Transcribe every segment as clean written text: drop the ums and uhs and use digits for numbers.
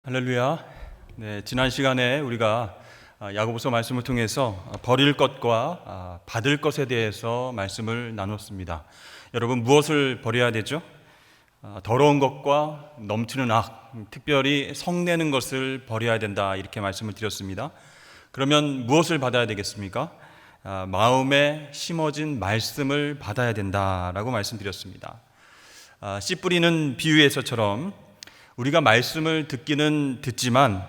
할렐루야. 네, 지난 시간에 우리가 야고보서 말씀을 통해서 버릴 것과 받을 것에 대해서 말씀을 나눴습니다. 여러분, 무엇을 버려야 되죠? 더러운 것과 넘치는 악, 특별히 성내는 것을 버려야 된다, 이렇게 말씀을 드렸습니다. 그러면 무엇을 받아야 되겠습니까? 마음에 심어진 말씀을 받아야 된다라고 말씀드렸습니다. 씨 뿌리는 비유에서처럼 우리가 말씀을 듣기는 듣지만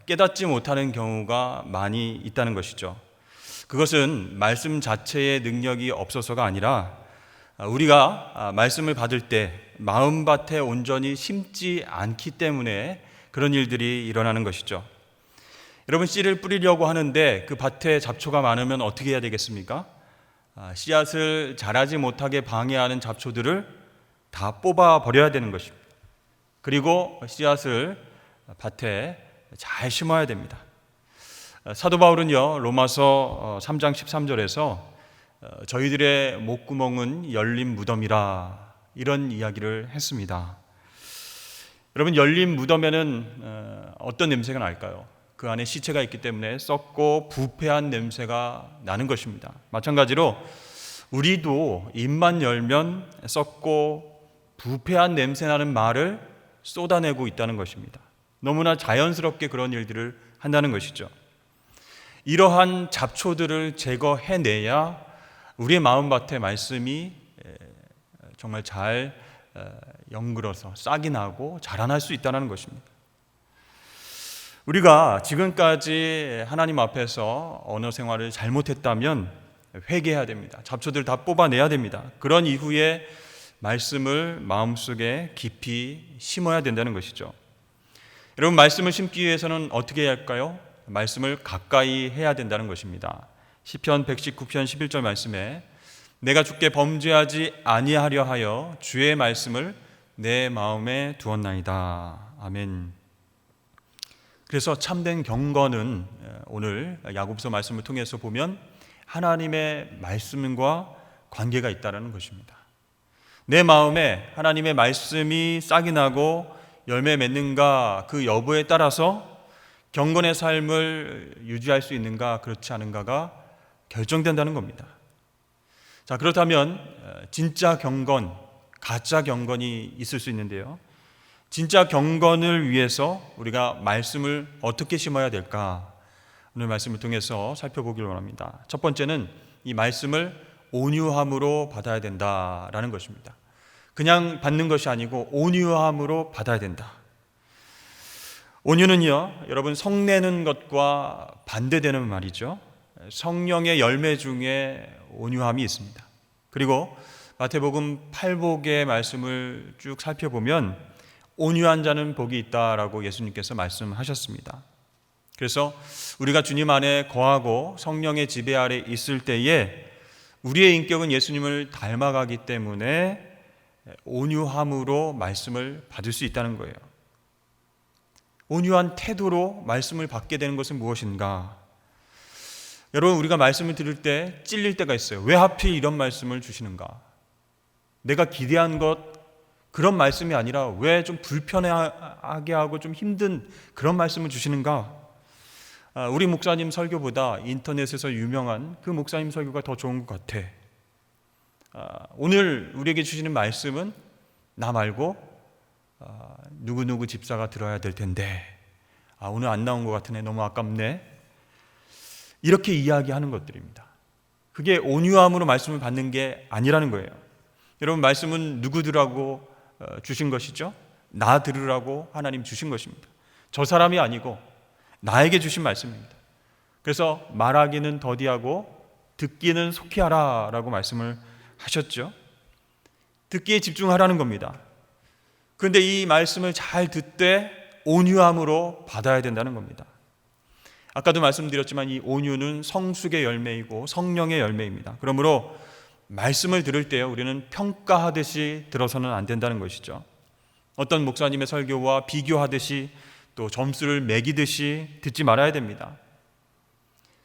깨닫지 못하는 경우가 많이 있다는 것이죠. 그것은 말씀 자체의 능력이 없어서가 아니라 우리가 말씀을 받을 때 마음밭에 온전히 심지 않기 때문에 그런 일들이 일어나는 것이죠. 여러분, 씨를 뿌리려고 하는데 그 밭에 잡초가 많으면 어떻게 해야 되겠습니까? 씨앗을 자라지 못하게 방해하는 잡초들을 다 뽑아 버려야 되는 것입니다. 그리고 씨앗을 밭에 잘 심어야 됩니다. 사도 바울은요, 로마서 3장 13절에서 저희들의 목구멍은 열린 무덤이라, 이런 이야기를 했습니다. 여러분, 열린 무덤에는 어떤 냄새가 날까요? 그 안에 시체가 있기 때문에 썩고 부패한 냄새가 나는 것입니다. 마찬가지로 우리도 입만 열면 썩고 부패한 냄새 나는 말을 쏟아내고 있다는 것입니다. 너무나 자연스럽게 그런 일들을 한다는 것이죠. 이러한 잡초들을 제거해내야 우리의 마음밭에 말씀이 정말 잘 연글어서 싹이 나고 자라날 수 있다는 것입니다. 우리가 지금까지 하나님 앞에서 언어 생활을 잘못했다면 회개해야 됩니다. 잡초들 다 뽑아내야 됩니다. 그런 이후에 말씀을 마음속에 깊이 심어야 된다는 것이죠. 여러분, 말씀을 심기 위해서는 어떻게 해야 할까요? 말씀을 가까이 해야 된다는 것입니다. 시편 119편 11절 말씀에 내가 주께 범죄하지 아니하려 하여 주의 말씀을 내 마음에 두었나이다. 아멘. 그래서 참된 경건은 오늘 야고보서 말씀을 통해서 보면 하나님의 말씀과 관계가 있다는 것입니다. 내 마음에 하나님의 말씀이 싹이 나고 열매 맺는가, 그 여부에 따라서 경건의 삶을 유지할 수 있는가 그렇지 않은가가 결정된다는 겁니다. 자, 그렇다면 진짜 경건, 가짜 경건이 있을 수 있는데요, 진짜 경건을 위해서 우리가 말씀을 어떻게 심어야 될까, 오늘 말씀을 통해서 살펴보기를 원합니다. 첫 번째는 이 말씀을 온유함으로 받아야 된다라는 것입니다. 그냥 받는 것이 아니고 온유함으로 받아야 된다. 온유는요, 여러분, 성내는 것과 반대되는 말이죠. 성령의 열매 중에 온유함이 있습니다. 그리고 마태복음 8복의 말씀을 쭉 살펴보면 온유한 자는 복이 있다라고 예수님께서 말씀하셨습니다. 그래서 우리가 주님 안에 거하고 성령의 지배 아래 있을 때에 우리의 인격은 예수님을 닮아가기 때문에 온유함으로 말씀을 받을 수 있다는 거예요. 온유한 태도로 말씀을 받게 되는 것은 무엇인가? 여러분, 우리가 말씀을 들을 때 찔릴 때가 있어요. 왜 하필 이런 말씀을 주시는가? 내가 기대한 것, 그런 말씀이 아니라 왜 좀 불편하게 하고 좀 힘든 그런 말씀을 주시는가? 우리 목사님 설교보다 인터넷에서 유명한 그 목사님 설교가 더 좋은 것 같아. 오늘 우리에게 주시는 말씀은 나 말고 누구누구 집사가 들어야 될 텐데 오늘 안 나온 것 같으네, 너무 아깝네, 이렇게 이야기하는 것들입니다. 그게 온유함으로 말씀을 받는 게 아니라는 거예요. 여러분, 말씀은 누구들하고 주신 것이죠? 나 들으라고 하나님 주신 것입니다. 저 사람이 아니고 나에게 주신 말씀입니다. 그래서 말하기는 더디하고 듣기는 속히 하라 라고 말씀을 하셨죠. 듣기에 집중하라는 겁니다. 그런데 이 말씀을 잘 듣되 온유함으로 받아야 된다는 겁니다. 아까도 말씀드렸지만 이 온유는 성숙의 열매이고 성령의 열매입니다. 그러므로 말씀을 들을 때요, 우리는 평가하듯이 들어서는 안 된다는 것이죠. 어떤 목사님의 설교와 비교하듯이 또 점수를 매기듯이 듣지 말아야 됩니다.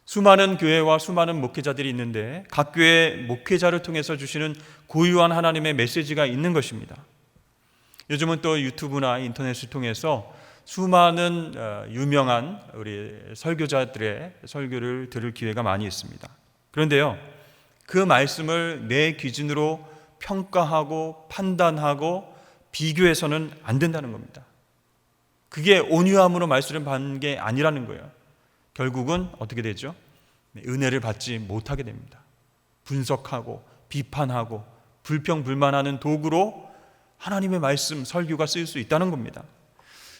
수많은 교회와 수많은 목회자들이 있는데 각 교회 목회자를 통해서 주시는 고유한 하나님의 메시지가 있는 것입니다. 요즘은 또 유튜브나 인터넷을 통해서 수많은 유명한 우리 설교자들의 설교를 들을 기회가 많이 있습니다. 그런데요, 그 말씀을 내 기준으로 평가하고 판단하고 비교해서는 안 된다는 겁니다. 그게 온유함으로 말씀을 받는 게 아니라는 거예요. 결국은 어떻게 되죠? 은혜를 받지 못하게 됩니다. 분석하고 비판하고 불평불만하는 도구로 하나님의 말씀, 설교가 쓰일 수 있다는 겁니다.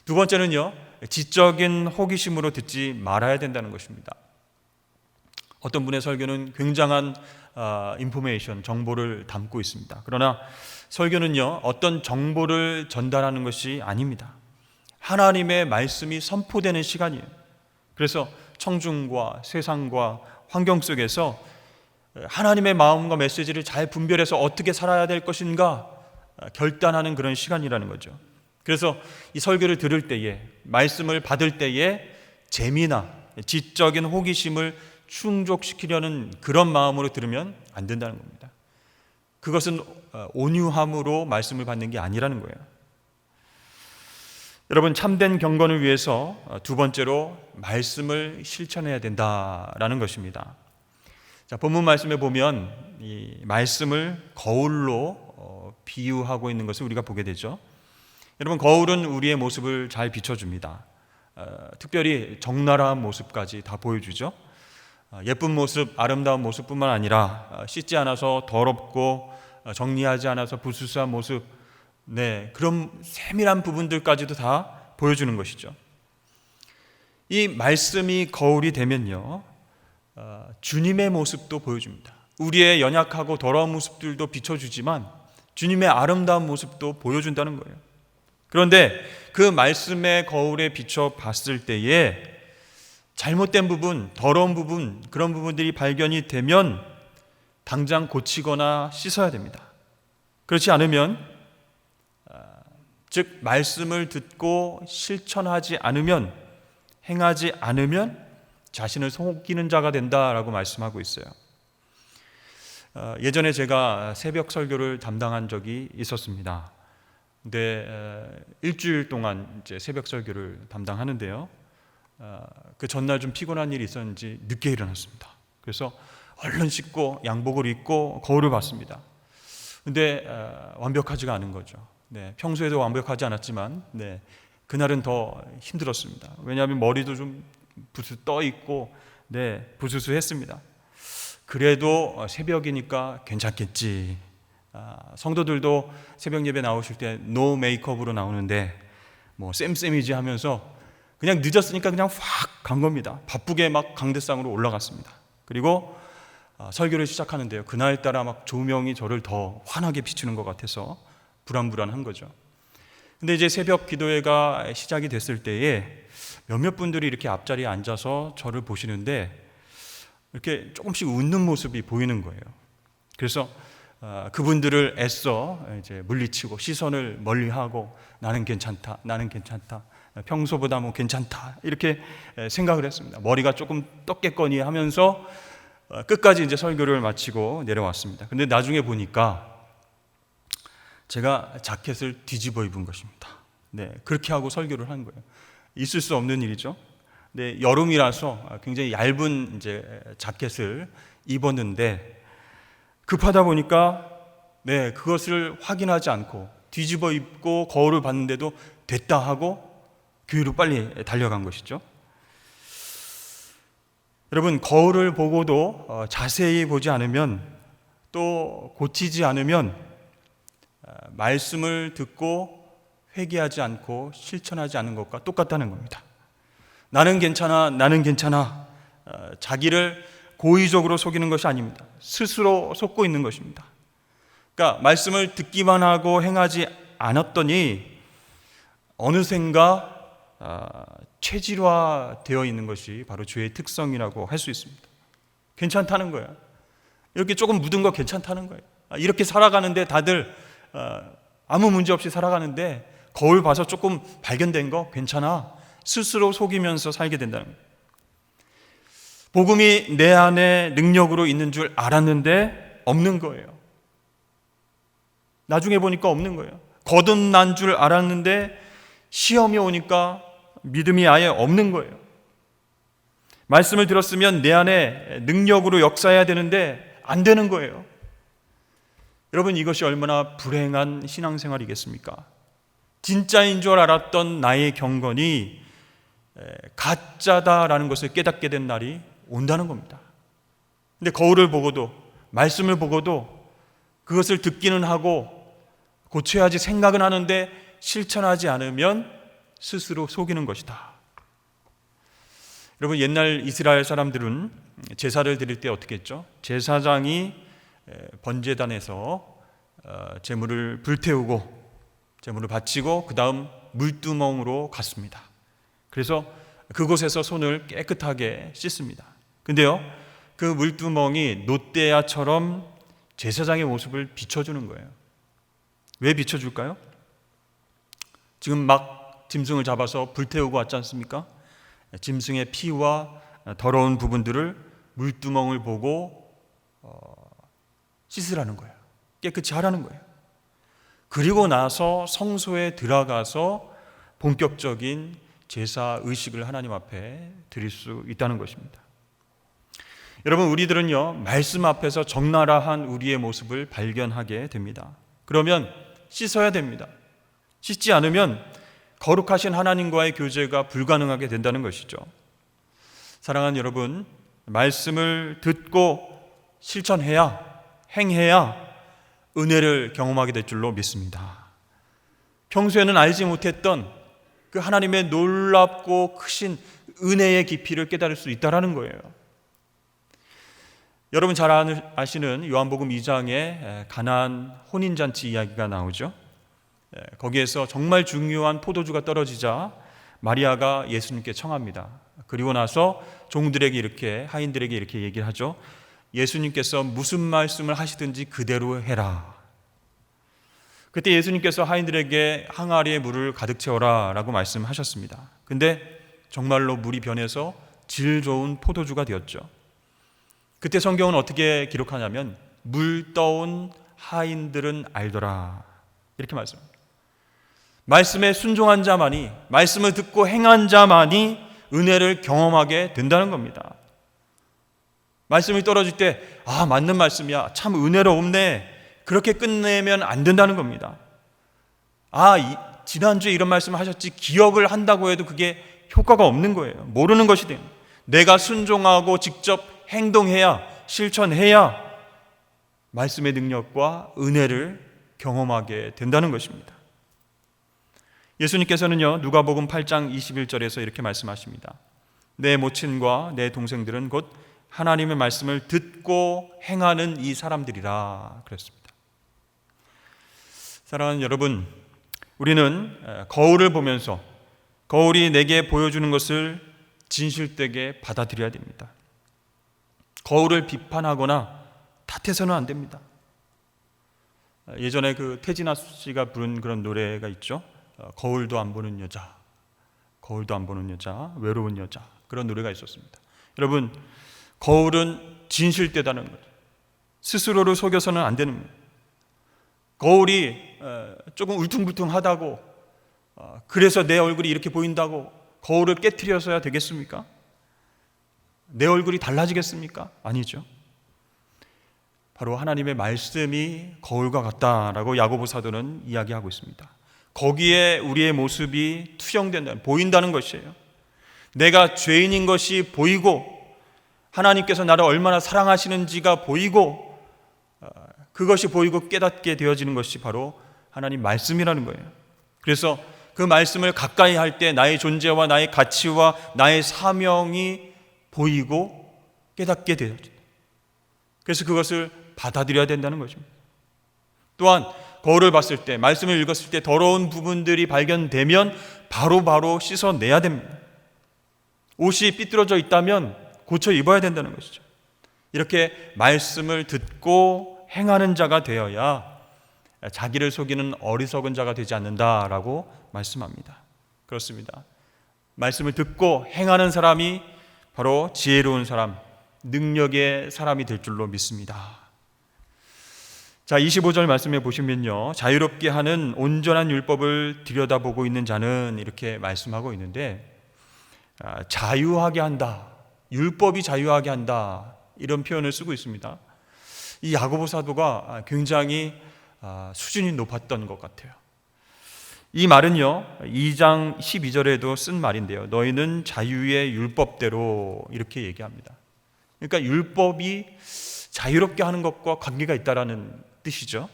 두 번째는요, 지적인 호기심으로 듣지 말아야 된다는 것입니다. 어떤 분의 설교는 굉장한 인포메이션, 정보를 담고 있습니다. 그러나 설교는요, 어떤 정보를 전달하는 것이 아닙니다. 하나님의 말씀이 선포되는 시간이에요. 그래서 청중과 세상과 환경 속에서 하나님의 마음과 메시지를 잘 분별해서 어떻게 살아야 될 것인가 결단하는 그런 시간이라는 거죠. 그래서 이 설교를 들을 때에, 말씀을 받을 때에 재미나 지적인 호기심을 충족시키려는 그런 마음으로 들으면 안 된다는 겁니다. 그것은 온유함으로 말씀을 받는 게 아니라는 거예요. 여러분, 참된 경건을 위해서 두 번째로 말씀을 실천해야 된다라는 것입니다. 자, 본문 말씀에 보면 이 말씀을 거울로 비유하고 있는 것을 우리가 보게 되죠. 여러분, 거울은 우리의 모습을 잘 비춰줍니다. 특별히 적나라한 모습까지 다 보여주죠. 예쁜 모습, 아름다운 모습뿐만 아니라 씻지 않아서 더럽고 정리하지 않아서 부수수한 모습, 그런 세밀한 부분들까지도 다 보여주는 것이죠. 이 말씀이 거울이 되면요, 주님의 모습도 보여줍니다. 우리의 연약하고 더러운 모습들도 비춰주지만 주님의 아름다운 모습도 보여준다는 거예요. 그런데 그 말씀의 거울에 비춰 봤을 때에 잘못된 부분, 더러운 부분, 그런 부분들이 발견이 되면 당장 고치거나 씻어야 됩니다. 그렇지 않으면, 즉 말씀을 듣고 실천하지 않으면, 행하지 않으면 자신을 속이는 자가 된다라고 말씀하고 있어요. 예전에 제가 새벽 설교를 담당한 적이 있었습니다. 근데 일주일 동안 이제 새벽 설교를 담당하는데요, 그 전날 좀 피곤한 일이 있었는지 늦게 일어났습니다. 그래서 얼른 씻고 양복을 입고 거울을 봤습니다. 근데 완벽하지가 않은 거죠. 평소에도 완벽하지 않았지만 그날은 더 힘들었습니다. 왜냐하면 머리도 좀 부스 떠 있고 부스스했습니다. 그래도 새벽이니까 괜찮겠지. 성도들도 새벽 예배 나오실 때 노 메이크업으로 나오는데 뭐 쌤쌤이지 하면서 그냥 늦었으니까 그냥 확 간 겁니다. 바쁘게 막 강대상으로 올라갔습니다. 그리고 설교를 시작하는데요, 그날따라 막 조명이 저를 더 환하게 비추는 것 같아서 불안불안한 거죠. 근데 이제 새벽 기도회가 시작이 됐을 때에 몇몇 분들이 이렇게 앞자리에 앉아서 저를 보시는데 이렇게 조금씩 웃는 모습이 보이는 거예요. 그래서 그분들을 애써 이제 물리치고 시선을 멀리하고 나는 괜찮다, 나는 괜찮다, 평소보다 뭐 괜찮다, 이렇게 생각을 했습니다. 머리가 조금 떴겠거니 하면서 끝까지 이제 설교를 마치고 내려왔습니다. 근데 나중에 보니까 제가 자켓을 뒤집어 입은 것입니다. 그렇게 하고 설교를 한 거예요. 있을 수 없는 일이죠. 여름이라서 굉장히 얇은 이제 자켓을 입었는데 급하다 보니까 그것을 확인하지 않고 뒤집어 입고 거울을 봤는데도 됐다 하고 교회로 빨리 달려간 것이죠. 여러분, 거울을 보고도 자세히 보지 않으면, 또 고치지 않으면 말씀을 듣고 회개하지 않고 실천하지 않는 것과 똑같다는 겁니다. 나는 괜찮아, 나는 괜찮아, 자기를 고의적으로 속이는 것이 아닙니다. 스스로 속고 있는 것입니다. 그러니까 말씀을 듣기만 하고 행하지 않았더니 어느샌가 체질화되어 있는 것이 바로 죄의 특성이라고 할 수 있습니다. 괜찮다는 거예요. 이렇게 조금 묻은 거 괜찮다는 거예요. 이렇게 살아가는데 다들 아무 문제 없이 살아가는데 거울 봐서 조금 발견된 거 괜찮아, 스스로 속이면서 살게 된다는 거예요. 복음이 내 안에 능력으로 있는 줄 알았는데 없는 거예요. 나중에 보니까 없는 거예요. 거듭난 줄 알았는데 시험이 오니까 믿음이 아예 없는 거예요. 말씀을 들었으면 내 안에 능력으로 역사해야 되는데 안 되는 거예요. 여러분, 이것이 얼마나 불행한 신앙생활이겠습니까? 진짜인 줄 알았던 나의 경건이 가짜다라는 것을 깨닫게 된 날이 온다는 겁니다. 근데 거울을 보고도, 말씀을 보고도 그것을 듣기는 하고 고쳐야지 생각은 하는데 실천하지 않으면 스스로 속이는 것이다. 여러분, 옛날 이스라엘 사람들은 제사를 드릴 때 어떻게 했죠? 제사장이 번제단에서 제물을 불태우고 제물을 바치고 그 다음 물두멍으로 갔습니다. 그래서 그곳에서 손을 깨끗하게 씻습니다. 근데요, 그 물두멍이 놋대야처럼 제사장의 모습을 비춰주는 거예요. 왜 비춰줄까요? 지금 막 짐승을 잡아서 불태우고 왔지 않습니까? 짐승의 피와 더러운 부분들을 물두멍을 보고 씻으라는 거예요. 깨끗이 하라는 거예요. 그리고 나서 성소에 들어가서 본격적인 제사 의식을 하나님 앞에 드릴 수 있다는 것입니다. 여러분, 우리들은요, 말씀 앞에서 적나라한 우리의 모습을 발견하게 됩니다. 그러면 씻어야 됩니다. 씻지 않으면 거룩하신 하나님과의 교제가 불가능하게 된다는 것이죠. 사랑하는 여러분, 말씀을 듣고 실천해야, 행해야 은혜를 경험하게 될 줄로 믿습니다. 평소에는 알지 못했던 그 하나님의 놀랍고 크신 은혜의 깊이를 깨달을 수 있다는 거예요. 여러분 잘 아시는 요한복음 2장에 가나안 혼인잔치 이야기가 나오죠. 거기에서 정말 중요한 포도주가 떨어지자 마리아가 예수님께 청합니다. 그리고 나서 종들에게 이렇게, 하인들에게 이렇게 얘기를 하죠. 예수님께서 무슨 말씀을 하시든지 그대로 해라. 그때 예수님께서 하인들에게 항아리에 물을 가득 채워라 라고 말씀하셨습니다. 근데 정말로 물이 변해서 질 좋은 포도주가 되었죠. 그때 성경은 어떻게 기록하냐면 물 떠온 하인들은 알더라 이렇게 말씀합니다. 말씀에 순종한 자만이, 말씀을 듣고 행한 자만이 은혜를 경험하게 된다는 겁니다. 말씀이 떨어질 때 맞는 말씀이야, 참 은혜롭네, 그렇게 끝내면 안 된다는 겁니다. 지난주에 이런 말씀을 하셨지 기억을 한다고 해도 그게 효과가 없는 거예요. 모르는 것이 됩니다. 내가 순종하고 직접 행동해야, 실천해야 말씀의 능력과 은혜를 경험하게 된다는 것입니다. 예수님께서는요, 누가복음 8장 21절에서 이렇게 말씀하십니다. 내 모친과 내 동생들은 곧 하나님의 말씀을 듣고 행하는 이 사람들이라 그랬습니다. 사랑하는 여러분, 우리는 거울을 보면서 거울이 내게 보여주는 것을 진실되게 받아들여야 됩니다. 거울을 비판하거나 탓해서는 안 됩니다. 예전에 그 태진아 씨가 부른 그런 노래가 있죠. 거울도 안 보는 여자, 거울도 안 보는 여자, 외로운 여자, 그런 노래가 있었습니다. 여러분, 거울은 진실되다는 거죠. 스스로를 속여서는 안 되는 거예요. 거울이 조금 울퉁불퉁하다고, 그래서 내 얼굴이 이렇게 보인다고 거울을 깨트려서야 되겠습니까? 내 얼굴이 달라지겠습니까? 아니죠. 바로 하나님의 말씀이 거울과 같다라고 야고보 사도는 이야기하고 있습니다. 거기에 우리의 모습이 투영된다는, 보인다는 것이에요. 내가 죄인인 것이 보이고 하나님께서 나를 얼마나 사랑하시는지가 보이고, 그것이 보이고 깨닫게 되어지는 것이 바로 하나님 말씀이라는 거예요. 그래서 그 말씀을 가까이 할 때 나의 존재와 나의 가치와 나의 사명이 보이고 깨닫게 되어진다. 그래서 그것을 받아들여야 된다는 것입니다. 또한 거울을 봤을 때, 말씀을 읽었을 때 더러운 부분들이 발견되면 바로 씻어내야 됩니다. 옷이 삐뚤어져 있다면 고쳐 입어야 된다는 것이죠. 이렇게 말씀을 듣고 행하는 자가 되어야 자기를 속이는 어리석은 자가 되지 않는다라고 말씀합니다. 그렇습니다. 말씀을 듣고 행하는 사람이 바로 지혜로운 사람, 능력의 사람이 될 줄로 믿습니다. 자, 25절 말씀해 보시면요, 자유롭게 하는 온전한 율법을 들여다보고 있는 자는 이렇게 말씀하고 있는데, 자유하게 한다, 율법이 자유하게 한다, 이런 표현을 쓰고 있습니다. 이 야고보 사도가 굉장히 수준이 높았던 것 같아요. 이 말은요, 2장 12절에도 쓴 말인데요, 너희는 자유의 율법대로, 이렇게 얘기합니다. 그러니까 율법이 자유롭게 하는 것과 관계가 있다라는 뜻이죠.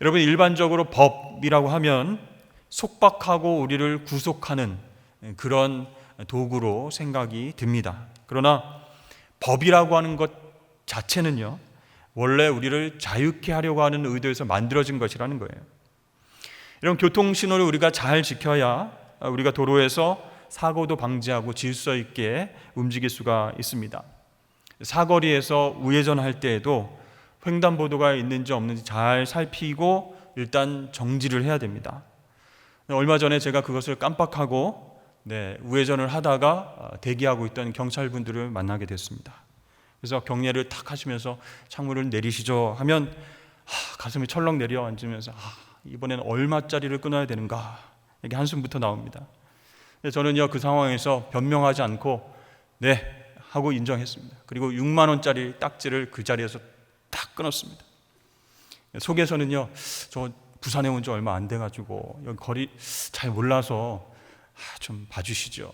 여러분, 일반적으로 법이라고 하면 속박하고 우리를 구속하는 그런 도구로 생각이 듭니다. 그러나 법이라고 하는 것 자체는요, 원래 우리를 자유케 하려고 하는 의도에서 만들어진 것이라는 거예요. 이런 교통신호를 우리가 잘 지켜야 우리가 도로에서 사고도 방지하고 질서 있게 움직일 수가 있습니다. 사거리에서 우회전할 때에도 횡단보도가 있는지 없는지 잘 살피고 일단 정지를 해야 됩니다. 얼마 전에 제가 그것을 깜빡하고 우회전을 하다가 대기하고 있던 경찰분들을 만나게 됐습니다. 그래서 경례를 탁 하시면서 창문을 내리시죠 하면 가슴이 철렁 내려앉으면서 이번엔 얼마짜리를 끊어야 되는가, 이게 한숨부터 나옵니다. 저는요, 그 상황에서 변명하지 않고 네 하고 인정했습니다. 그리고 6만 원짜리 딱지를 그 자리에서 딱 끊었습니다. 속에서는요, 저 부산에 온 지 얼마 안 돼가지고 여기 거리 잘 몰라서 좀 봐주시죠,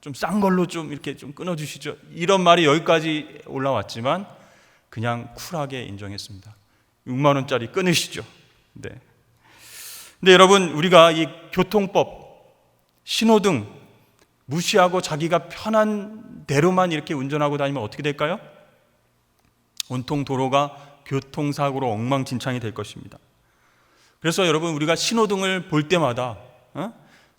좀 싼 걸로 좀 이렇게 좀 끊어주시죠, 이런 말이 여기까지 올라왔지만 그냥 쿨하게 인정했습니다. 6만 원짜리 끊으시죠. 네. 근데 여러분, 우리가 이 교통법, 신호등 무시하고 자기가 편한 대로만 이렇게 운전하고 다니면 어떻게 될까요? 온통 도로가 교통사고로 엉망진창이 될 것입니다. 그래서 여러분, 우리가 신호등을 볼 때마다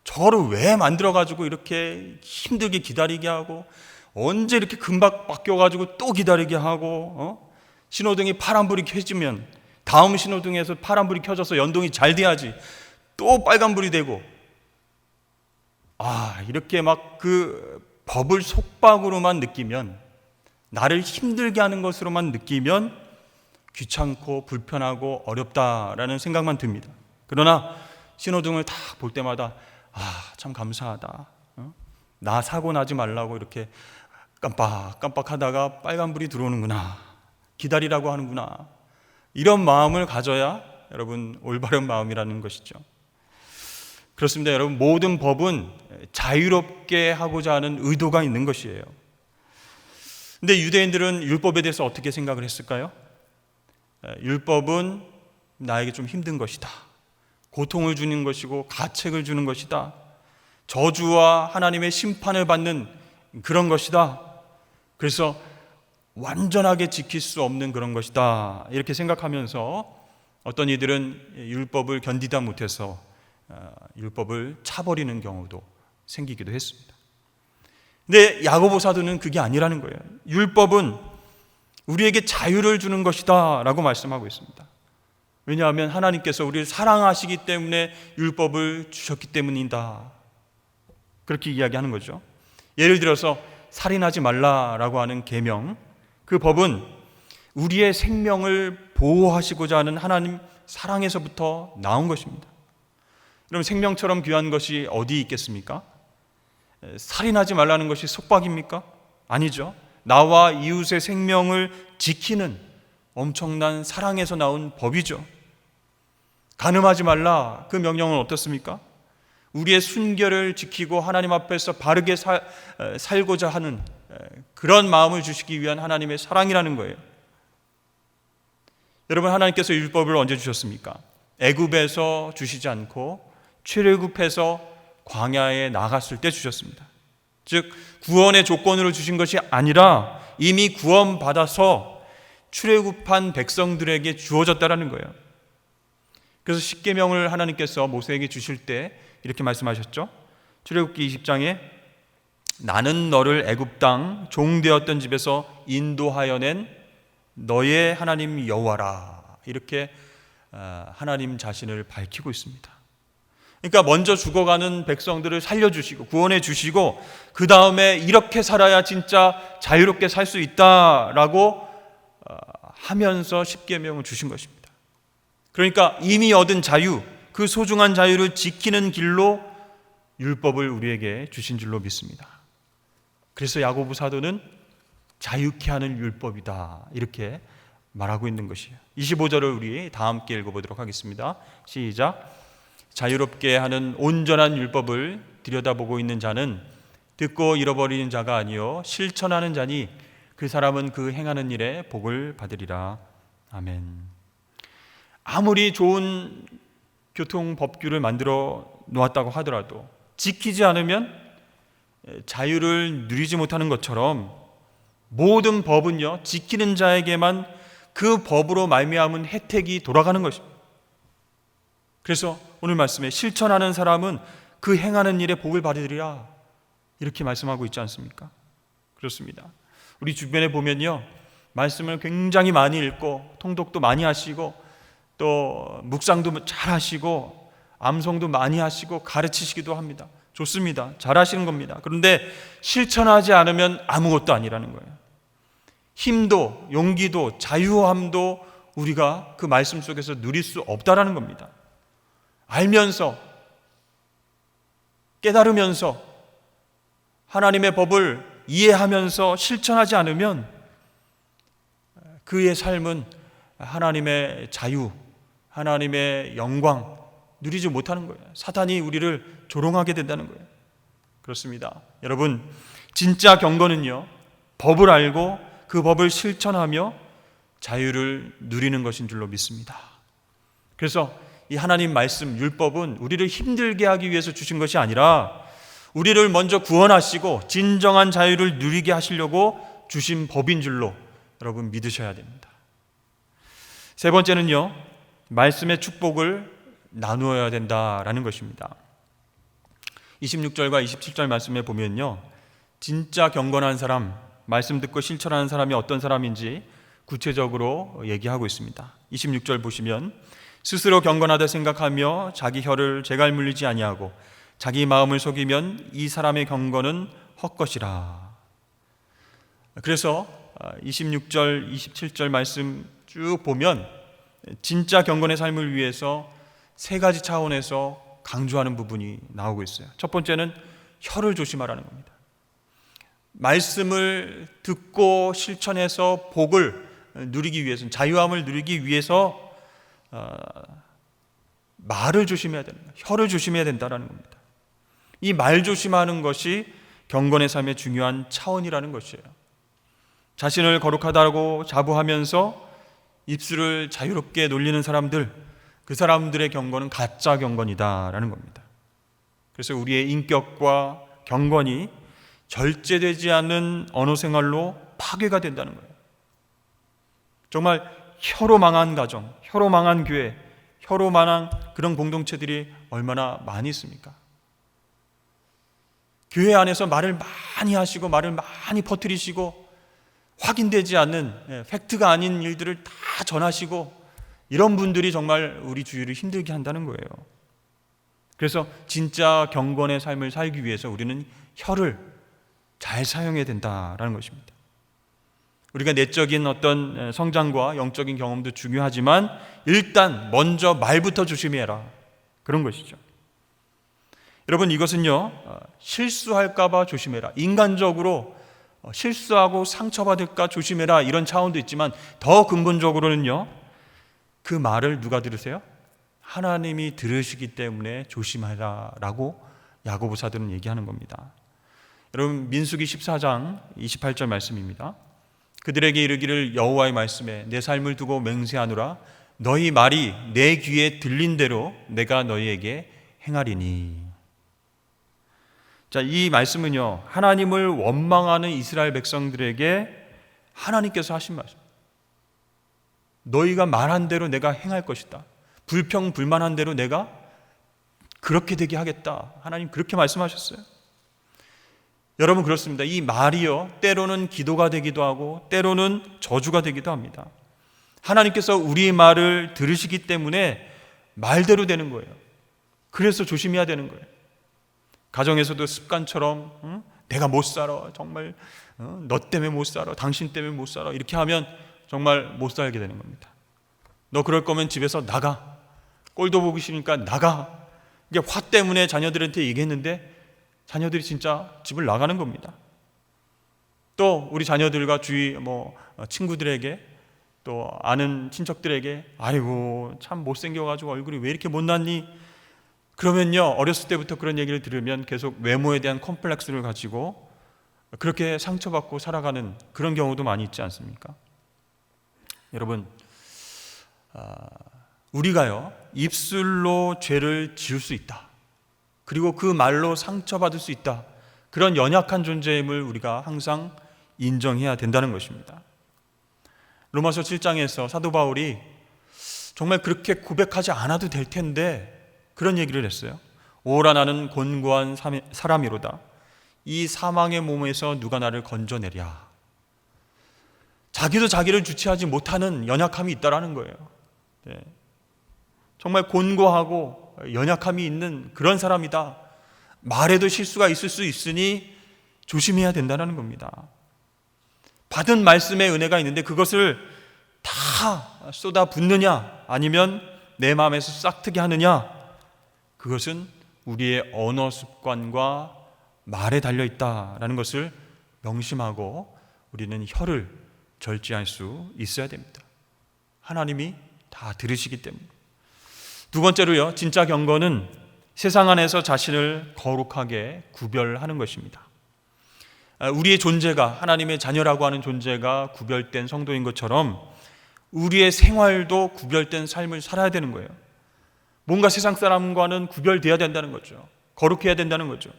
저거를 왜 만들어가지고 이렇게 힘들게 기다리게 하고, 언제 이렇게 금방 바뀌어가지고 또 기다리게 하고, 신호등이 파란불이 켜지면 다음 신호등에서 파란불이 켜져서 연동이 잘 돼야지 또 빨간불이 되고, 이렇게 막 그 법을 속박으로만 느끼면, 나를 힘들게 하는 것으로만 느끼면 귀찮고 불편하고 어렵다라는 생각만 듭니다. 그러나 신호등을 다 볼 때마다 참 감사하다, 나 사고 나지 말라고 이렇게 깜빡깜빡 하다가 빨간불이 들어오는구나, 기다리라고 하는구나, 이런 마음을 가져야 여러분 올바른 마음이라는 것이죠. 그렇습니다. 여러분, 모든 법은 자유롭게 하고자 하는 의도가 있는 것이에요. 근데 유대인들은 율법에 대해서 어떻게 생각을 했을까요? 율법은 나에게 좀 힘든 것이다, 고통을 주는 것이고 가책을 주는 것이다, 저주와 하나님의 심판을 받는 그런 것이다, 그래서 완전하게 지킬 수 없는 그런 것이다, 이렇게 생각하면서 어떤 이들은 율법을 견디다 못해서 율법을 차버리는 경우도 생기기도 했습니다. 근데 야고보 사도는 그게 아니라는 거예요. 율법은 우리에게 자유를 주는 것이다 라고 말씀하고 있습니다. 왜냐하면 하나님께서 우리를 사랑하시기 때문에 율법을 주셨기 때문이다, 그렇게 이야기하는 거죠. 예를 들어서 살인하지 말라라고 하는 계명, 그 법은 우리의 생명을 보호하시고자 하는 하나님 사랑에서부터 나온 것입니다. 그럼 생명처럼 귀한 것이 어디 있겠습니까? 살인하지 말라는 것이 속박입니까? 아니죠. 나와 이웃의 생명을 지키는 엄청난 사랑에서 나온 법이죠. 간음하지 말라, 그 명령은 어떻습니까? 우리의 순결을 지키고 하나님 앞에서 바르게 살고자 하는 그런 마음을 주시기 위한 하나님의 사랑이라는 거예요. 여러분, 하나님께서 율법을 언제 주셨습니까? 애굽에서 주시지 않고 출애굽해서 광야에 나갔을 때 주셨습니다. 즉, 구원의 조건으로 주신 것이 아니라 이미 구원받아서 출애굽한 백성들에게 주어졌다라는 거예요. 그래서 십계명을 하나님께서 모세에게 주실 때 이렇게 말씀하셨죠. 출애굽기 20장에 나는 너를 애굽 땅 종되었던 집에서 인도하여 낸 너의 하나님 여호와라, 이렇게 하나님 자신을 밝히고 있습니다. 그러니까 먼저 죽어가는 백성들을 살려주시고 구원해 주시고, 그 다음에 이렇게 살아야 진짜 자유롭게 살 수 있다라고 하면서 십계명을 주신 것입니다. 그러니까 이미 얻은 자유, 그 소중한 자유를 지키는 길로 율법을 우리에게 주신 줄로 믿습니다. 그래서 야고보 사도는 자유케 하는 율법이다 이렇게 말하고 있는 것이에요. 25절을 우리 다 함께 읽어보도록 하겠습니다. 시작. 자유롭게 하는 온전한 율법을 들여다보고 있는 자는 듣고 잃어버리는 자가 아니요 실천하는 자니 그 사람은 그 행하는 일에 복을 받으리라. 아멘. 아무리 좋은 교통법규를 만들어 놓았다고 하더라도 지키지 않으면 자유를 누리지 못하는 것처럼 모든 법은요 지키는 자에게만 그 법으로 말미암은 혜택이 돌아가는 것입니다. 그래서 오늘 말씀에 실천하는 사람은 그 행하는 일에 복을 받으리라 이렇게 말씀하고 있지 않습니까? 그렇습니다. 우리 주변에 보면요 말씀을 굉장히 많이 읽고 통독도 많이 하시고 또 묵상도 잘 하시고 암송도 많이 하시고 가르치시기도 합니다. 좋습니다. 잘 하시는 겁니다. 그런데 실천하지 않으면 아무것도 아니라는 거예요. 힘도 용기도 자유함도 우리가 그 말씀 속에서 누릴 수 없다라는 겁니다. 알면서 깨달으면서 하나님의 법을 이해하면서 실천하지 않으면 그의 삶은 하나님의 자유, 하나님의 영광 누리지 못하는 거예요. 사탄이 우리를 조롱하게 된다는 거예요. 그렇습니다. 여러분, 진짜 경건은요 법을 알고 그 법을 실천하며 자유를 누리는 것인 줄로 믿습니다. 그래서 이 하나님 말씀 율법은 우리를 힘들게 하기 위해서 주신 것이 아니라 우리를 먼저 구원하시고 진정한 자유를 누리게 하시려고 주신 법인 줄로 여러분 믿으셔야 됩니다. 세 번째는요 말씀의 축복을 나누어야 된다라는 것입니다. 26절과 27절 말씀에 보면요 진짜 경건한 사람, 말씀 듣고 실천하는 사람이 어떤 사람인지 구체적으로 얘기하고 있습니다. 26절 보시면 스스로 경건하다 생각하며 자기 혀를 재갈 물리지 아니하고 자기 마음을 속이면 이 사람의 경건은 헛것이라. 그래서 26절, 27절 말씀 쭉 보면 진짜 경건의 삶을 위해서 세 가지 차원에서 강조하는 부분이 나오고 있어요. 첫 번째는 혀를 조심하라는 겁니다. 말씀을 듣고 실천해서 복을 누리기 위해서는 자유함을 누리기 위해서 말을 조심해야 되는 거예요. 혀를 조심해야 된다는 겁니다. 이 말 조심하는 것이 경건의 삶의 중요한 차원이라는 것이에요. 자신을 거룩하다고 자부하면서 입술을 자유롭게 놀리는 사람들, 그 사람들의 경건은 가짜 경건이다라는 겁니다. 그래서 우리의 인격과 경건이 절제되지 않는 언어 생활로 파괴가 된다는 거예요. 정말 혀로 망한 가정, 혀로 망한 교회, 혀로 망한 그런 공동체들이 얼마나 많이 있습니까? 교회 안에서 말을 많이 하시고 말을 많이 퍼뜨리시고 확인되지 않는 팩트가 아닌 일들을 다 전하시고 이런 분들이 정말 우리 주위를 힘들게 한다는 거예요. 그래서 진짜 경건의 삶을 살기 위해서 우리는 혀를 잘 사용해야 된다라는 것입니다. 우리가 내적인 어떤 성장과 영적인 경험도 중요하지만 일단 먼저 말부터 조심해라 그런 것이죠. 여러분 이것은요 실수할까 봐 조심해라, 인간적으로 실수하고 상처받을까 조심해라 이런 차원도 있지만 더 근본적으로는요 그 말을 누가 들으세요? 하나님이 들으시기 때문에 조심하라 라고 야고보 사도는 얘기하는 겁니다. 여러분 민수기 14장 28절 말씀입니다. 그들에게 이르기를 여호와의 말씀에 내 삶을 두고 맹세하노라 너희 말이 내 귀에 들린 대로 내가 너희에게 행하리니. 자, 이 말씀은요 하나님을 원망하는 이스라엘 백성들에게 하나님께서 하신 말씀. 너희가 말한 대로 내가 행할 것이다. 불평불만한 대로 내가 그렇게 되게 하겠다. 하나님 그렇게 말씀하셨어요. 여러분 그렇습니다. 이 말이요 때로는 기도가 되기도 하고 때로는 저주가 되기도 합니다. 하나님께서 우리의 말을 들으시기 때문에 말대로 되는 거예요. 그래서 조심해야 되는 거예요. 가정에서도 습관처럼 내가 못 살아 정말 너 때문에 못 살아 당신 때문에 못 살아 이렇게 하면 정말 못 살게 되는 겁니다. 너 그럴 거면 집에서 나가. 꼴도 보기 싫으니까 나가. 이게 화 때문에 자녀들한테 얘기했는데 자녀들이 진짜 집을 나가는 겁니다. 또 우리 자녀들과 주위 친구들에게 또 아는 친척들에게 아이고 참 못생겨가지고 얼굴이 왜 이렇게 못났니? 그러면요, 어렸을 때부터 그런 얘기를 들으면 계속 외모에 대한 콤플렉스를 가지고 그렇게 상처받고 살아가는 그런 경우도 많이 있지 않습니까? 여러분, 우리가요 입술로 죄를 지을 수 있다, 그리고 그 말로 상처받을 수 있다, 그런 연약한 존재임을 우리가 항상 인정해야 된다는 것입니다. 로마서 7장에서 사도 바울이 정말 그렇게 고백하지 않아도 될 텐데 그런 얘기를 했어요. 오라 나는 곤고한 사람이로다. 이 사망의 몸에서 누가 나를 건져내랴. 자기도 자기를 주체하지 못하는 연약함이 있다라는 거예요. 네. 정말 곤고하고 연약함이 있는 그런 사람이다. 말에도 실수가 있을 수 있으니 조심해야 된다는 겁니다. 받은 말씀의 은혜가 있는데 그것을 다 쏟아붓느냐 아니면 내 마음에서 싹트게 하느냐, 그것은 우리의 언어 습관과 말에 달려있다라는 것을 명심하고 우리는 혀를 절제할 수 있어야 됩니다. 하나님이 다 들으시기 때문에. 두 번째로요, 진짜 경건은 세상 안에서 자신을 거룩하게 구별하는 것입니다. 우리의 존재가, 하나님의 자녀라고 하는 존재가 구별된 성도인 것처럼 우리의 생활도 구별된 삶을 살아야 되는 거예요. 뭔가 세상 사람과는 구별되어야 된다는 거죠. 거룩해야 된다는 거죠.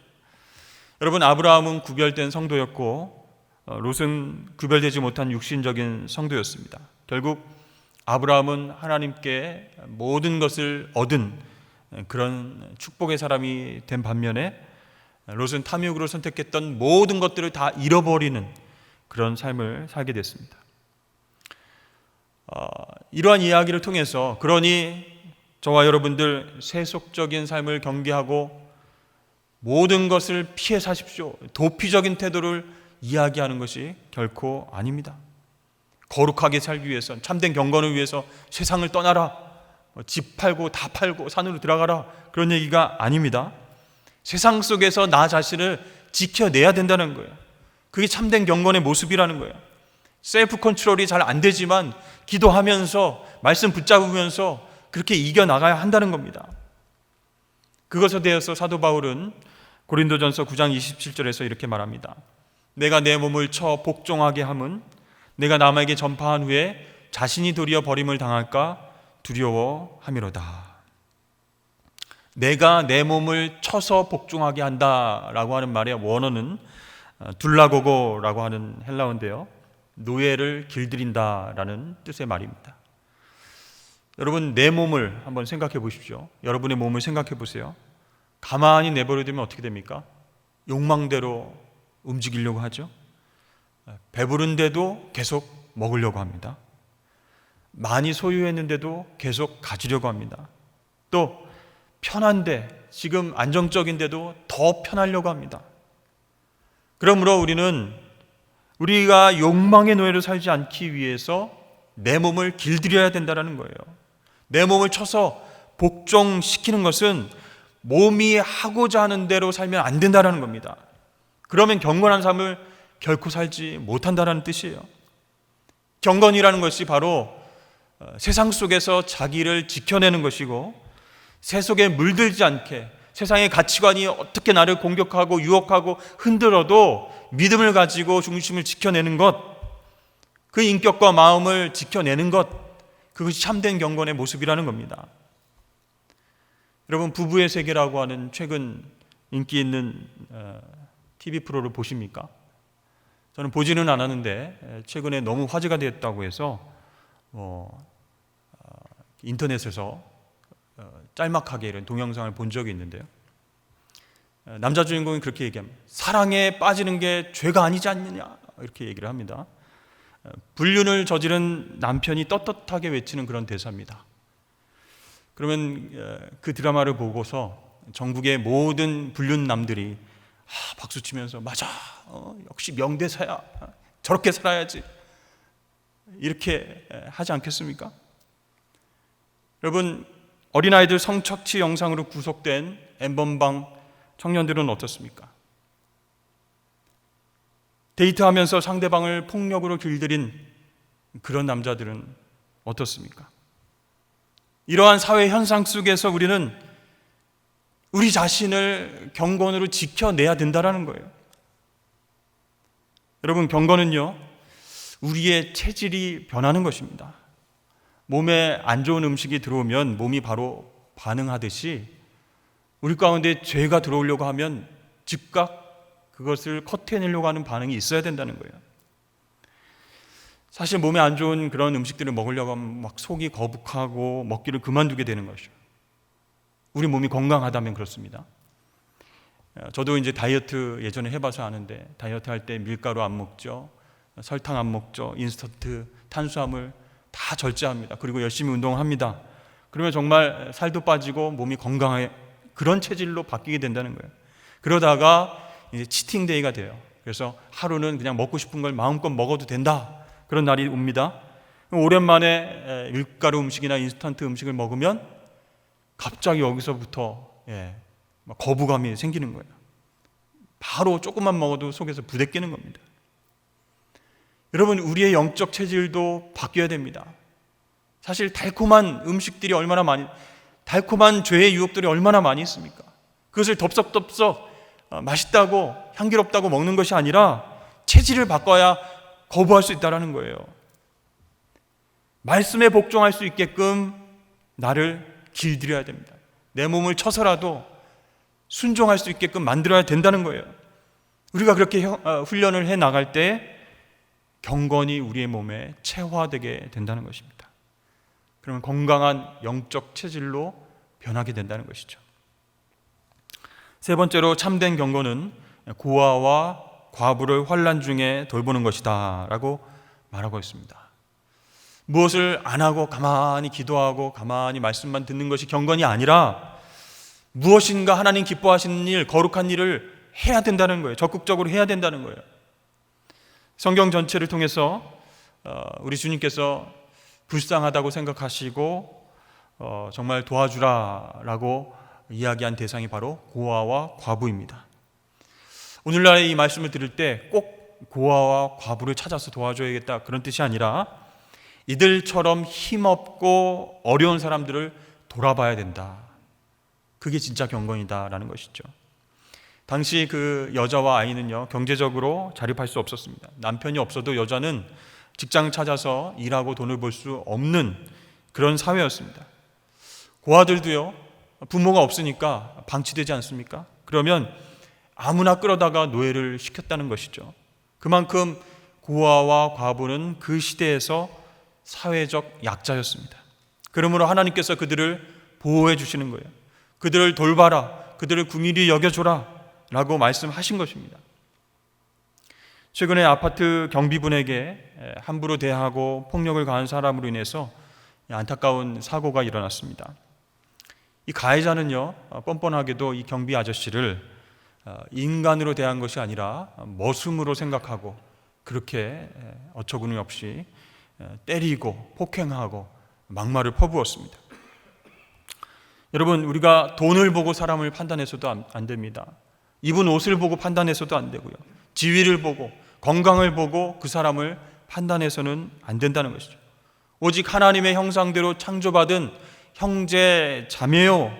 여러분, 아브라함은 구별된 성도였고 롯은 구별되지 못한 육신적인 성도였습니다. 결국 아브라함은 하나님께 모든 것을 얻은 그런 축복의 사람이 된 반면에 롯은 탐욕으로 선택했던 모든 것들을 다 잃어버리는 그런 삶을 살게 됐습니다. 이러한 이야기를 통해서, 그러니 저와 여러분들 세속적인 삶을 경계하고 모든 것을 피해 사십시오, 도피적인 태도를 이야기하는 것이 결코 아닙니다. 거룩하게 살기 위해서, 참된 경건을 위해서 세상을 떠나라, 집 팔고 다 팔고 산으로 들어가라, 그런 얘기가 아닙니다. 세상 속에서 나 자신을 지켜내야 된다는 거예요. 그게 참된 경건의 모습이라는 거예요. 셀프 컨트롤이 잘 안 되지만 기도하면서 말씀 붙잡으면서 그렇게 이겨나가야 한다는 겁니다. 그것에 대해서 사도 바울은 고린도전서 9장 27절에서 이렇게 말합니다. 내가 내 몸을 쳐 복종하게 함은 내가 남에게 전파한 후에 자신이 도리어 버림을 당할까 두려워함이로다. 내가 내 몸을 쳐서 복종하게 한다라고 하는 말의 원어는 둘라고고라고 하는 헬라어인데요, 노예를 길들인다라는 뜻의 말입니다. 여러분, 내 몸을 한번 생각해 보십시오. 여러분의 몸을 생각해 보세요. 가만히 내버려 두면 어떻게 됩니까? 욕망대로 움직이려고 하죠. 배부른데도 계속 먹으려고 합니다. 많이 소유했는데도 계속 가지려고 합니다. 또 편한데, 지금 안정적인데도 더 편하려고 합니다. 그러므로 우리가 욕망의 노예로 살지 않기 위해서 내 몸을 길들여야 된다는 거예요. 내 몸을 쳐서 복종시키는 것은 몸이 하고자 하는 대로 살면 안 된다는 겁니다. 그러면 경건한 삶을 결코 살지 못한다는 뜻이에요. 경건이라는 것이 바로 세상 속에서 자기를 지켜내는 것이고, 세속에 물들지 않게, 세상의 가치관이 어떻게 나를 공격하고 유혹하고 흔들어도 믿음을 가지고 중심을 지켜내는 것, 그 인격과 마음을 지켜내는 것, 그것이 참된 경건의 모습이라는 겁니다. 여러분, 부부의 세계라고 하는 최근 인기 있는 TV 프로를 보십니까? 저는 보지는 않았는데 최근에 너무 화제가 됐다고 해서 인터넷에서 짤막하게 이런 동영상을 본 적이 있는데요, 남자 주인공이 그렇게 얘기합니다. 사랑에 빠지는 게 죄가 아니지 않느냐, 이렇게 얘기를 합니다. 불륜을 저지른 남편이 떳떳하게 외치는 그런 대사입니다. 그러면 그 드라마를 보고서 전국의 모든 불륜남들이 박수치면서 맞아, 역시 명대사야, 저렇게 살아야지. 이렇게 하지 않겠습니까? 여러분, 어린아이들 성착취 영상으로 구속된 N번방 청년들은 어떻습니까? 데이트하면서 상대방을 폭력으로 길들인 그런 남자들은 어떻습니까? 이러한 사회 현상 속에서 우리는 우리 자신을 경건으로 지켜내야 된다는 거예요. 여러분, 경건은요, 우리의 체질이 변하는 것입니다. 몸에 안 좋은 음식이 들어오면 몸이 바로 반응하듯이 우리 가운데 죄가 들어오려고 하면 즉각 그것을 커트해내려고 하는 반응이 있어야 된다는 거예요. 사실 몸에 안 좋은 그런 음식들을 먹으려고 하면 막 속이 거북하고 먹기를 그만두게 되는 것이죠. 우리 몸이 건강하다면 그렇습니다. 저도 이제 다이어트 예전에 해봐서 아는데, 다이어트 할 때 밀가루 안 먹죠, 설탕 안 먹죠, 인스턴트, 탄수화물 다 절제합니다. 그리고 열심히 운동합니다. 그러면 정말 살도 빠지고 몸이 건강해, 그런 체질로 바뀌게 된다는 거예요. 그러다가 이제 치팅데이가 돼요. 그래서 하루는 그냥 먹고 싶은 걸 마음껏 먹어도 된다, 그런 날이 옵니다. 오랜만에 밀가루 음식이나 인스턴트 음식을 먹으면 갑자기 여기서부터 거부감이 생기는 거예요. 바로 조금만 먹어도 속에서 부대끼는 겁니다. 여러분, 우리의 영적 체질도 바뀌어야 됩니다. 사실 달콤한 음식들이 얼마나 많이, 달콤한 죄의 유혹들이 얼마나 많이 있습니까? 그것을 덥석덥석 맛있다고 향기롭다고 먹는 것이 아니라 체질을 바꿔야 거부할 수 있다는 거예요. 말씀에 복종할 수 있게끔 나를 길들여야 됩니다. 내 몸을 쳐서라도 순종할 수 있게끔 만들어야 된다는 거예요. 우리가 그렇게 훈련을 해 나갈 때 경건이 우리의 몸에 체화되게 된다는 것입니다. 그러면 건강한 영적 체질로 변하게 된다는 것이죠. 세 번째로 참된 경건은 고아와 과부를 환난 중에 돌보는 것이다 라고 말하고 있습니다. 무엇을 안 하고 가만히 기도하고 가만히 말씀만 듣는 것이 경건이 아니라 무엇인가 하나님 기뻐하시는 일, 거룩한 일을 해야 된다는 거예요. 적극적으로 해야 된다는 거예요. 성경 전체를 통해서 우리 주님께서 불쌍하다고 생각하시고 정말 도와주라라고 이야기한 대상이 바로 고아와 과부입니다. 오늘날의 이 말씀을 들을 때 꼭 고아와 과부를 찾아서 도와줘야겠다, 그런 뜻이 아니라 이들처럼 힘없고 어려운 사람들을 돌아봐야 된다. 그게 진짜 경건이다라는 것이죠. 당시 그 여자와 아이는요, 경제적으로 자립할 수 없었습니다. 남편이 없어도 여자는 직장 찾아서 일하고 돈을 벌 수 없는 그런 사회였습니다. 고아들도요, 부모가 없으니까 방치되지 않습니까? 그러면 아무나 끌어다가 노예를 시켰다는 것이죠. 그만큼 고아와 과부는 그 시대에서 사회적 약자였습니다. 그러므로 하나님께서 그들을 보호해 주시는 거예요. 그들을 돌봐라, 그들을 긍휼히 여겨줘라 라고 말씀하신 것입니다. 최근에 아파트 경비분에게 함부로 대하고 폭력을 가한 사람으로 인해서 안타까운 사고가 일어났습니다. 이 가해자는요, 뻔뻔하게도 이 경비 아저씨를 인간으로 대한 것이 아니라 머슴으로 생각하고 그렇게 어처구니 없이 때리고 폭행하고 막말을 퍼부었습니다. 여러분, 우리가 돈을 보고 사람을 판단해서도 안 됩니다. 입은 옷을 보고 판단해서도 안 되고요. 지위를 보고 건강을 보고 그 사람을 판단해서는 안 된다는 것이죠. 오직 하나님의 형상대로 창조받은 형제 자매요,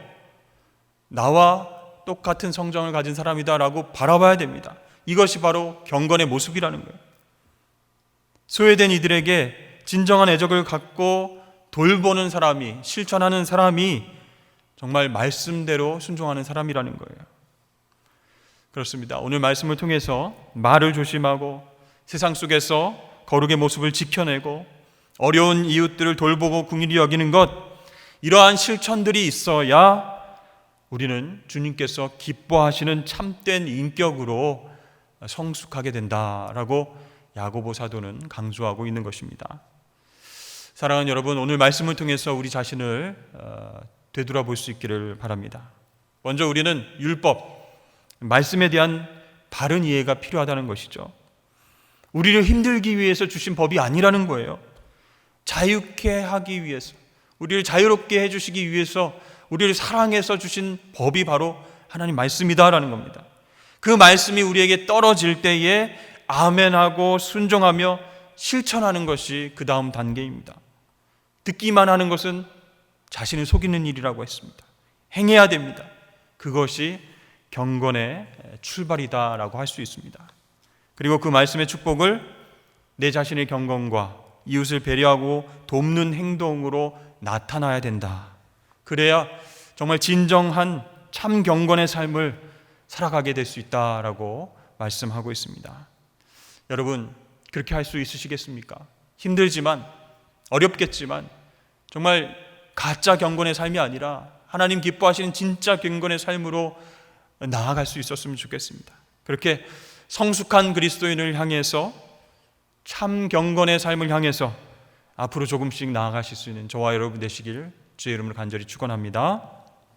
나와 똑같은 성정을 가진 사람이다라고 바라봐야 됩니다. 이것이 바로 경건의 모습이라는 거예요. 소외된 이들에게 진정한 애정을 갖고 돌보는 사람이, 실천하는 사람이 정말 말씀대로 순종하는 사람이라는 거예요. 그렇습니다. 오늘 말씀을 통해서 말을 조심하고 세상 속에서 거룩의 모습을 지켜내고 어려운 이웃들을 돌보고 긍휼히 여기는 것, 이러한 실천들이 있어야 우리는 주님께서 기뻐하시는 참된 인격으로 성숙하게 된다라고 야고보 사도는 강조하고 있는 것입니다. 사랑하는 여러분, 오늘 말씀을 통해서 우리 자신을 되돌아볼 수 있기를 바랍니다. 먼저 우리는 율법, 말씀에 대한 바른 이해가 필요하다는 것이죠. 우리를 힘들기 위해서 주신 법이 아니라는 거예요. 자유케 하기 위해서, 우리를 자유롭게 해주시기 위해서 우리를 사랑해서 주신 법이 바로 하나님 말씀이다라는 겁니다. 그 말씀이 우리에게 떨어질 때에 아멘하고 순종하며 실천하는 것이 그 다음 단계입니다. 듣기만 하는 것은 자신을 속이는 일이라고 했습니다. 행해야 됩니다. 그것이 경건의 출발이다라고 할 수 있습니다. 그리고 그 말씀의 축복을 내 자신의 경건과 이웃을 배려하고 돕는 행동으로 나타나야 된다. 그래야 정말 진정한 참 경건의 삶을 살아가게 될 수 있다라고 말씀하고 있습니다. 여러분, 그렇게 할 수 있으시겠습니까? 힘들지만, 어렵겠지만 정말 가짜 경건의 삶이 아니라 하나님 기뻐하시는 진짜 경건의 삶으로 나아갈 수 있었으면 좋겠습니다. 그렇게 성숙한 그리스도인을 향해서, 참 경건의 삶을 향해서 앞으로 조금씩 나아가실 수 있는 저와 여러분 되시길 주의 이름으로 간절히 축원합니다.